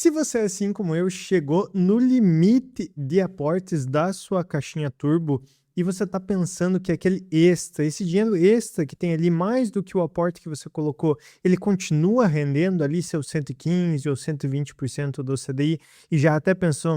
Se você, assim como eu, chegou no limite de aportes da sua caixinha turbo e você está pensando que aquele extra, esse dinheiro extra que tem ali mais do que o aporte que você colocou, ele continua rendendo ali seus 115 ou 120% do CDI e já até pensou,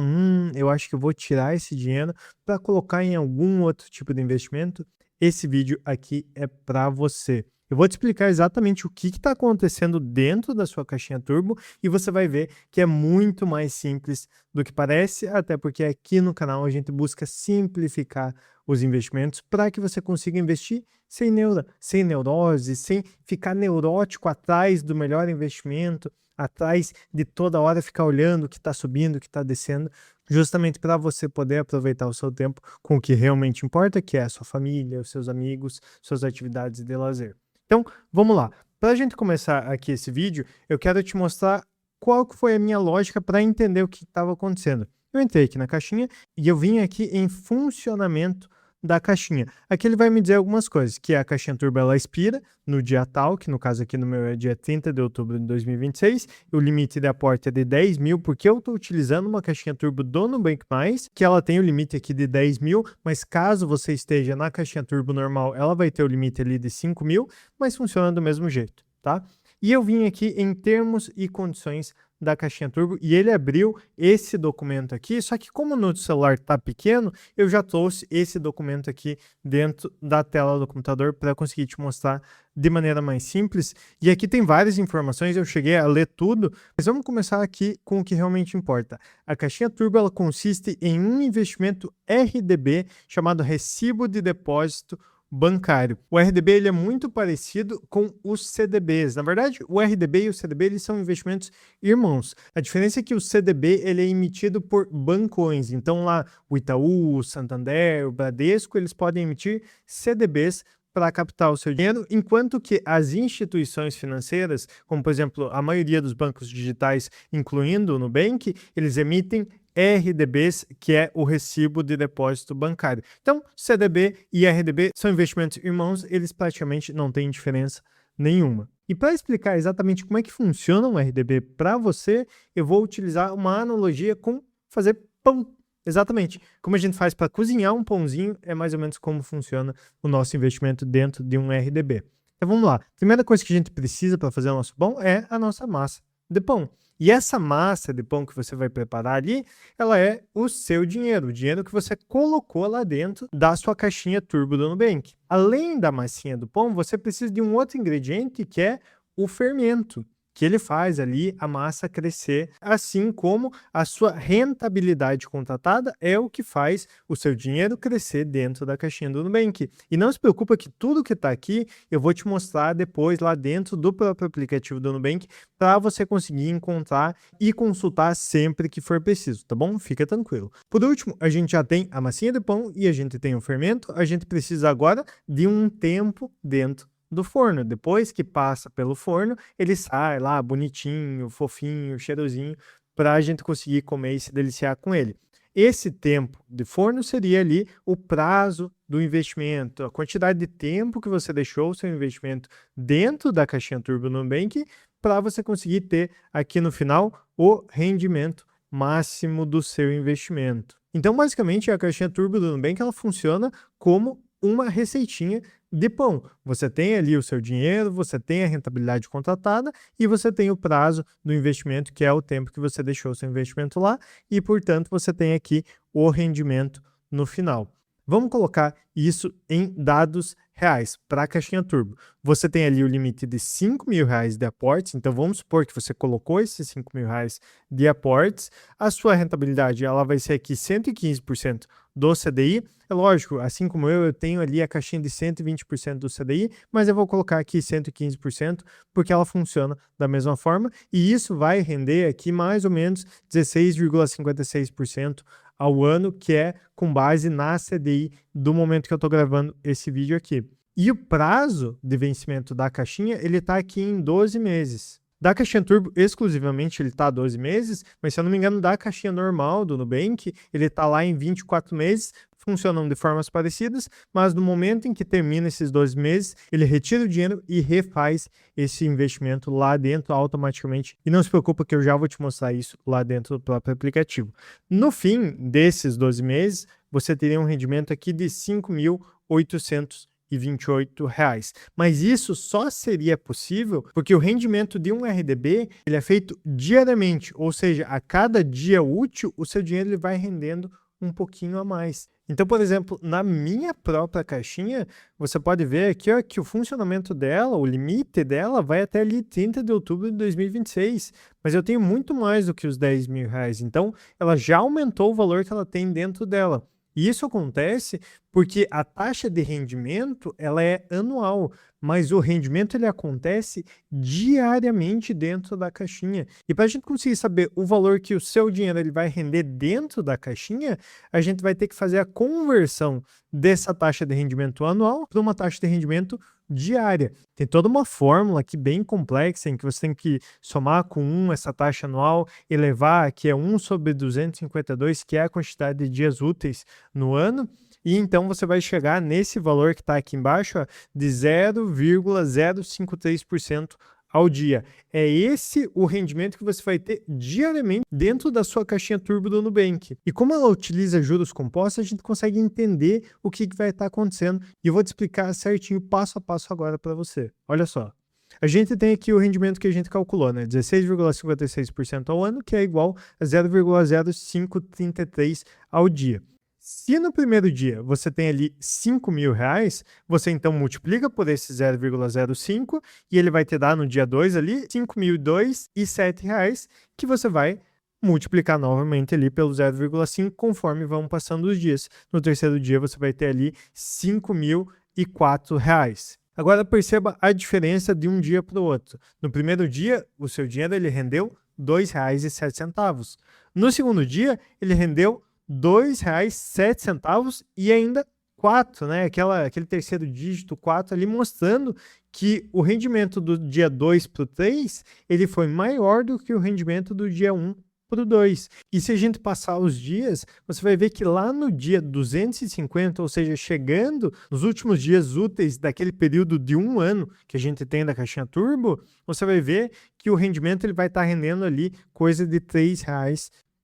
eu acho que eu vou tirar esse dinheiro para colocar em algum outro tipo de investimento, esse vídeo aqui é para você. Eu vou te explicar exatamente o que está acontecendo dentro da sua caixinha turbo e você vai ver que é muito mais simples do que parece, até porque aqui no canal a gente busca simplificar os investimentos para que você consiga investir sem neurose, sem ficar neurótico atrás do melhor investimento, atrás de toda hora ficar olhando o que está subindo, o que está descendo, justamente para você poder aproveitar o seu tempo com o que realmente importa, que é a sua família, os seus amigos, suas atividades de lazer. Então, vamos lá. Para a gente começar aqui esse vídeo, eu quero te mostrar qual que foi a minha lógica para entender o que estava acontecendo. Eu entrei aqui na caixinha e eu vim aqui em funcionamento da caixinha. Aqui ele vai me dizer algumas coisas, que a caixinha turbo ela expira no dia tal, que no caso aqui no meu é dia 30 de outubro de 2026, o limite de aporte é de 10 mil, porque eu estou utilizando uma caixinha turbo do Nubank+, que ela tem o limite aqui de 10 mil, mas caso você esteja na caixinha turbo normal, ela vai ter o limite ali de 5 mil, mas funciona do mesmo jeito, tá? E eu vim aqui em termos e condições da caixinha turbo e ele abriu esse documento aqui, só que como no celular está pequeno, eu já trouxe esse documento aqui dentro da tela do computador para conseguir te mostrar de maneira mais simples. E aqui tem várias informações, eu cheguei a ler tudo, mas vamos começar aqui com o que realmente importa. A caixinha turbo ela consiste em um investimento RDB chamado Recibo de Depósito Bancário. O RDB ele é muito parecido com os CDBs. Na verdade, o RDB e o CDB eles são investimentos irmãos. A diferença é que o CDB ele é emitido por bancões. Então lá o Itaú, o Santander, o Bradesco, eles podem emitir CDBs para captar o seu dinheiro, enquanto que as instituições financeiras, como por exemplo a maioria dos bancos digitais, incluindo o Nubank, eles emitem RDBs, que é o Recibo de Depósito Bancário. Então, CDB e RDB são investimentos irmãos, eles praticamente não têm diferença nenhuma. E para explicar exatamente como é que funciona um RDB para você, eu vou utilizar uma analogia com fazer pão. Exatamente. Como a gente faz para cozinhar um pãozinho, é mais ou menos como funciona o nosso investimento dentro de um RDB. Então vamos lá. A primeira coisa que a gente precisa para fazer o nosso pão é a nossa massa de pão. E essa massa de pão que você vai preparar ali, ela é o seu dinheiro, o dinheiro que você colocou lá dentro da sua caixinha turbo do Nubank. Além da massinha do pão, você precisa de um outro ingrediente que é o fermento, que ele faz ali a massa crescer, assim como a sua rentabilidade contratada é o que faz o seu dinheiro crescer dentro da caixinha do Nubank. E não se preocupa que tudo que está aqui eu vou te mostrar depois lá dentro do próprio aplicativo do Nubank para você conseguir encontrar e consultar sempre que for preciso, tá bom? Fica tranquilo. Por último, a gente já tem a massinha de pão e a gente tem o fermento, a gente precisa agora de um tempo dentro do forno. Depois que passa pelo forno, ele sai lá bonitinho, fofinho, cheirosinho, para a gente conseguir comer e se deliciar com ele. Esse tempo de forno seria ali o prazo do investimento, a quantidade de tempo que você deixou o seu investimento dentro da caixinha turbo Nubank para você conseguir ter aqui no final o rendimento máximo do seu investimento. Então, basicamente, a caixinha turbo do Nubank ela funciona como uma receitinha de pão. Você tem ali o seu dinheiro, você tem a rentabilidade contratada e você tem o prazo do investimento, que é o tempo que você deixou o seu investimento lá, e, portanto, você tem aqui o rendimento no final. Vamos colocar isso em dados reais para a caixinha turbo. Você tem ali o limite de 5 mil reais de aportes, então vamos supor que você colocou esses 5 mil reais de aportes, a sua rentabilidade ela vai ser aqui 115% do CDI. É lógico, assim como eu tenho ali a caixinha de 120% do CDI, mas eu vou colocar aqui 115% porque ela funciona da mesma forma e isso vai render aqui mais ou menos 16,56% ao ano, que é com base na CDI do momento que eu estou gravando esse vídeo aqui. E o prazo de vencimento da caixinha, ele está aqui em 12 meses. Da caixinha turbo, exclusivamente, ele está 12 meses, mas se eu não me engano, da caixinha normal do Nubank, ele está lá em 24 meses, funcionam de formas parecidas, mas no momento em que termina esses 12 meses, ele retira o dinheiro e refaz esse investimento lá dentro automaticamente. E não se preocupa que eu já vou te mostrar isso lá dentro do próprio aplicativo. No fim desses 12 meses, você teria um rendimento aqui de R$ 5.828. Mas isso só seria possível porque o rendimento de um RDB ele é feito diariamente, ou seja, a cada dia útil o seu dinheiro ele vai rendendo um pouquinho a mais. Então, por exemplo, na minha própria caixinha, você pode ver aqui ó, que o funcionamento dela, o limite dela, vai até ali 30 de outubro de 2026. Mas eu tenho muito mais do que os R$ 10.000. Então, ela já aumentou o valor que ela tem dentro dela. E isso acontece porque a taxa de rendimento ela é anual, mas o rendimento ele acontece diariamente dentro da caixinha. E para a gente conseguir saber o valor que o seu dinheiro ele vai render dentro da caixinha, a gente vai ter que fazer a conversão dessa taxa de rendimento anual para uma taxa de rendimento diária. Tem toda uma fórmula aqui bem complexa em que você tem que somar com 1 essa taxa anual, elevar que é 1 sobre 252, que é a quantidade de dias úteis no ano, e então você vai chegar nesse valor que está aqui embaixo ó, de 0,053% ao dia. É esse o rendimento que você vai ter diariamente dentro da sua caixinha turbo do Nubank. E como ela utiliza juros compostos, a gente consegue entender o que vai estar acontecendo. E eu vou te explicar certinho, passo a passo agora para você. Olha só. A gente tem aqui o rendimento que a gente calculou, né? 16,56% ao ano, que é igual a 0,0533 ao dia. Se no primeiro dia você tem ali R$ 5.000, você então multiplica por esse 0,05 e ele vai te dar no dia 2 ali R$ 5.002,07, que você vai multiplicar novamente ali pelo 0,5 conforme vão passando os dias. No terceiro dia você vai ter ali R$ 5.004. Agora perceba a diferença de um dia para o outro. No primeiro dia, o seu dinheiro ele rendeu R$ 2,07. No segundo dia, ele rendeu R$ 2,07 e ainda 4, né? Aquele terceiro dígito 4 ali mostrando que o rendimento do dia 2 para o 3 ele foi maior do que o rendimento do dia 1 para o 2. E se a gente passar os dias, você vai ver que lá no dia 250, ou seja, chegando nos últimos dias úteis daquele período de um ano que a gente tem da caixinha turbo, você vai ver que o rendimento ele vai estar rendendo ali coisa de R$ 3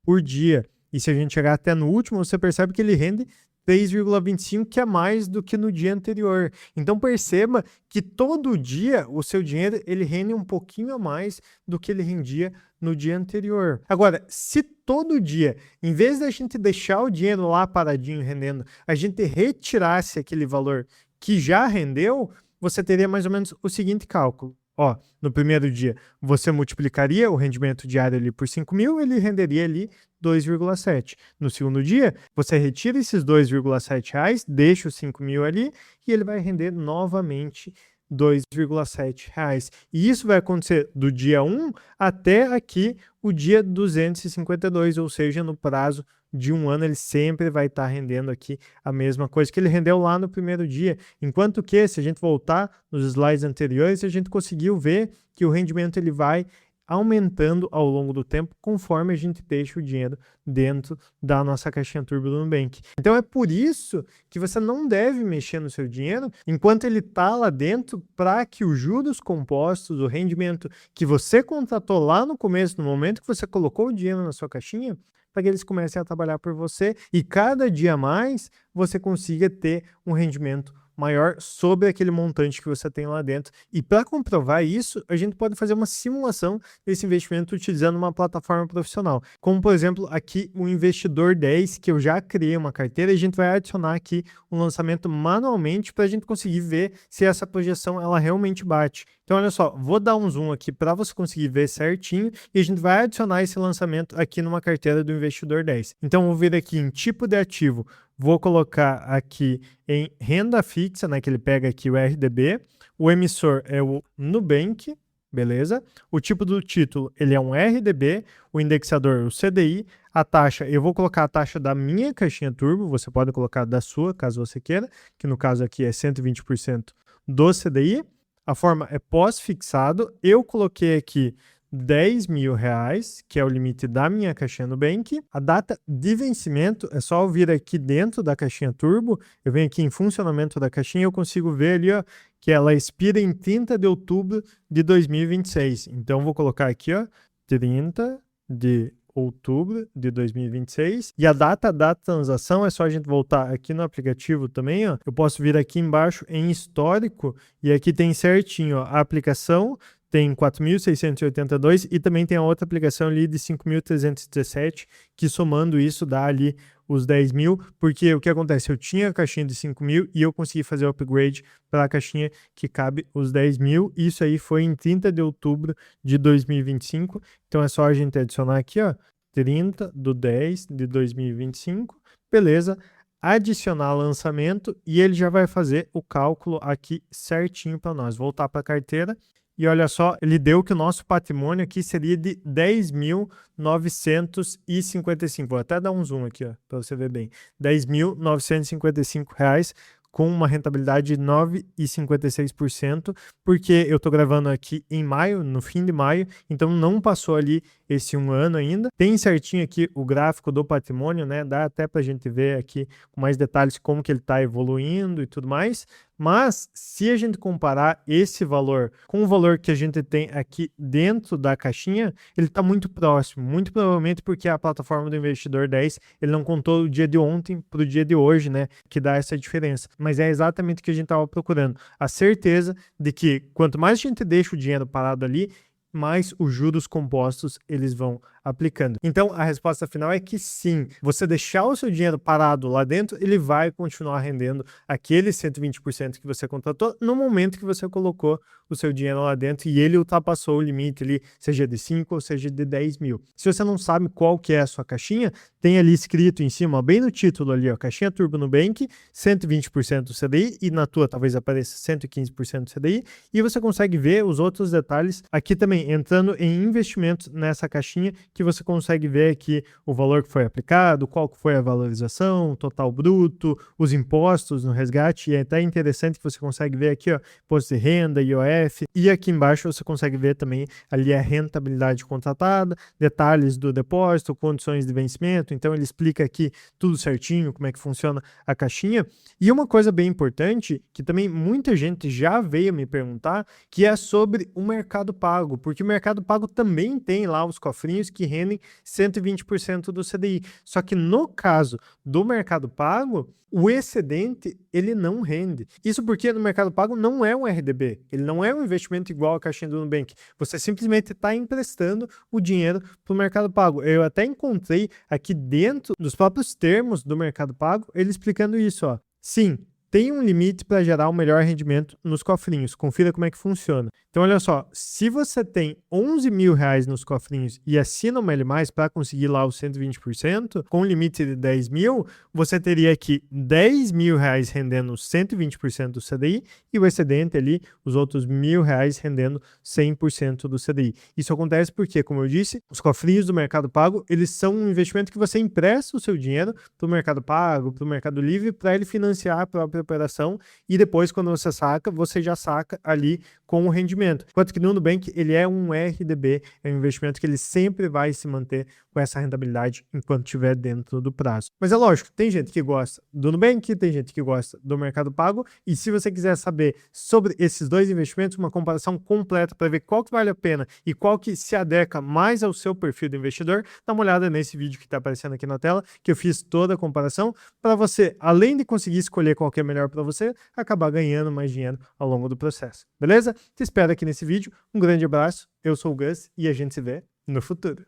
por dia. E se a gente chegar até no último, você percebe que ele rende 3,25, que é mais do que no dia anterior. Então perceba que todo dia o seu dinheiro ele rende um pouquinho a mais do que ele rendia no dia anterior. Agora, se todo dia, em vez da gente deixar o dinheiro lá paradinho rendendo, a gente retirasse aquele valor que já rendeu, você teria mais ou menos o seguinte cálculo. Ó, no primeiro dia, você multiplicaria o rendimento diário ali por 5.000, ele renderia ali 2,7. No segundo dia, você retira esses 2,7 reais, deixa os 5.000 ali e ele vai render novamente 2,7 reais. E isso vai acontecer do dia 1 até aqui o dia 252, ou seja, no prazo de um ano ele sempre vai estar rendendo aqui a mesma coisa que ele rendeu lá no primeiro dia. Enquanto que, se a gente voltar nos slides anteriores, a gente conseguiu ver que o rendimento ele vai aumentando ao longo do tempo conforme a gente deixa o dinheiro dentro da nossa caixinha turbo do Nubank. Então é por isso que você não deve mexer no seu dinheiro enquanto ele está lá dentro, para que os juros compostos, o rendimento que você contratou lá no começo, no momento que você colocou o dinheiro na sua caixinha, para que eles comecem a trabalhar por você e cada dia mais você consiga ter um rendimento maior sobre aquele montante que você tem lá dentro. E para comprovar isso, a gente pode fazer uma simulação desse investimento utilizando uma plataforma profissional. Como, por exemplo, aqui o Investidor 10, que eu já criei uma carteira, e a gente vai adicionar aqui um lançamento manualmente para a gente conseguir ver se essa projeção ela realmente bate. Então, olha só, vou dar um zoom aqui para você conseguir ver certinho e a gente vai adicionar esse lançamento aqui numa carteira do Investidor 10. Então, vou vir aqui em tipo de ativo, vou colocar aqui em renda fixa, né, que ele pega aqui o RDB, o emissor é o Nubank, beleza? O tipo do título, ele é um RDB, o indexador, o CDI, a taxa, eu vou colocar a taxa da minha caixinha turbo, você pode colocar da sua, caso você queira, que no caso aqui é 120% do CDI. A forma é pós-fixado, eu coloquei aqui R$10.000, que é o limite da minha caixinha Nubank. A data de vencimento é só eu vir aqui dentro da caixinha Turbo, eu venho aqui em funcionamento da caixinha, eu consigo ver ali, ó, que ela expira em 30 de outubro de 2026. Então, vou colocar aqui, ó, 30 de outubro de 2026. E a data da transação é só a gente voltar aqui no aplicativo também, ó. Eu posso vir aqui embaixo em histórico e aqui tem certinho, ó, a aplicação tem 4.682 e também tem a outra aplicação ali de 5.317, que somando isso dá ali os 10.000, porque o que acontece? Eu tinha a caixinha de 5.000 e eu consegui fazer o upgrade para a caixinha que cabe os 10.000. Isso aí foi em 30 de outubro de 2025. Então é só a gente adicionar aqui, ó, 30 do 10 de 2025. Beleza. Adicionar lançamento e ele já vai fazer o cálculo aqui certinho para nós. Voltar para a carteira. E olha só, ele deu que o nosso patrimônio aqui seria de 10.955. Vou até dar um zoom aqui, para você ver bem. R$10.955 com uma rentabilidade de 9,56%, porque eu estou gravando aqui em maio, no fim de maio, então não passou ali esse um ano ainda. Tem certinho aqui o gráfico do patrimônio, né? Dá até para a gente ver aqui com mais detalhes como que ele está evoluindo e tudo mais. Mas se a gente comparar esse valor com o valor que a gente tem aqui dentro da caixinha, ele está muito próximo, muito provavelmente porque a plataforma do Investidor 10 ele não contou o dia de ontem para o dia de hoje, né? Que dá essa diferença. Mas é exatamente o que a gente estava procurando. A certeza de que quanto mais a gente deixa o dinheiro parado ali, mais os juros compostos eles vão aplicando. Então, a resposta final é que sim, você deixar o seu dinheiro parado lá dentro, ele vai continuar rendendo aquele 120% que você contratou no momento que você colocou o seu dinheiro lá dentro e ele ultrapassou o limite ali, seja de 5 ou seja de 10.000. Se você não sabe qual que é a sua caixinha, tem ali escrito em cima, bem no título ali, ó, caixinha Turbo Nubank, 120% do CDI e na tua talvez apareça 115% do CDI e você consegue ver os outros detalhes aqui também, entrando em investimentos nessa caixinha que você consegue ver aqui o valor que foi aplicado, qual que foi a valorização, o total bruto, os impostos no resgate, e é até interessante que você consegue ver aqui, ó, imposto de renda, IOF, e aqui embaixo você consegue ver também ali a rentabilidade contratada, detalhes do depósito, condições de vencimento, então ele explica aqui tudo certinho, como é que funciona a caixinha. E uma coisa bem importante, que também muita gente já veio me perguntar, que é sobre o Mercado Pago, porque o Mercado Pago também tem lá os cofrinhos que rendem 120% do CDI. Só que no caso do Mercado Pago, o excedente ele não rende. Isso porque no Mercado Pago não é um RDB, ele não é um investimento igual a caixinha do Nubank. Você simplesmente está emprestando o dinheiro para o Mercado Pago. Eu até encontrei aqui dentro dos próprios termos do Mercado Pago ele explicando isso, ó. Sim, tem um limite para gerar o melhor rendimento nos cofrinhos. Confira como é que funciona. Então, olha só, se você tem R$11.000 nos cofrinhos e assina uma L+, para conseguir lá os 120%, com um limite de 10.000, você teria aqui R$10.000 rendendo 120% do CDI e o excedente ali, os outros R$1.000 rendendo 100% do CDI. Isso acontece porque, como eu disse, os cofrinhos do Mercado Pago, eles são um investimento que você empresta o seu dinheiro para o Mercado Pago, para o Mercado Livre, para ele financiar a própria operação e depois, quando você saca, você já saca ali com o rendimento. Enquanto que no Nubank, ele é um RDB, é um investimento que ele sempre vai se manter com essa rentabilidade enquanto estiver dentro do prazo. Mas é lógico, tem gente que gosta do Nubank, tem gente que gosta do Mercado Pago, e se você quiser saber sobre esses dois investimentos, uma comparação completa para ver qual que vale a pena e qual que se adequa mais ao seu perfil do investidor, dá uma olhada nesse vídeo que está aparecendo aqui na tela, que eu fiz toda a comparação para você, além de conseguir escolher qual que é melhor para você, acabar ganhando mais dinheiro ao longo do processo. Beleza? Te espero aqui nesse vídeo. Um grande abraço. Eu sou o Gus e a gente se vê no futuro.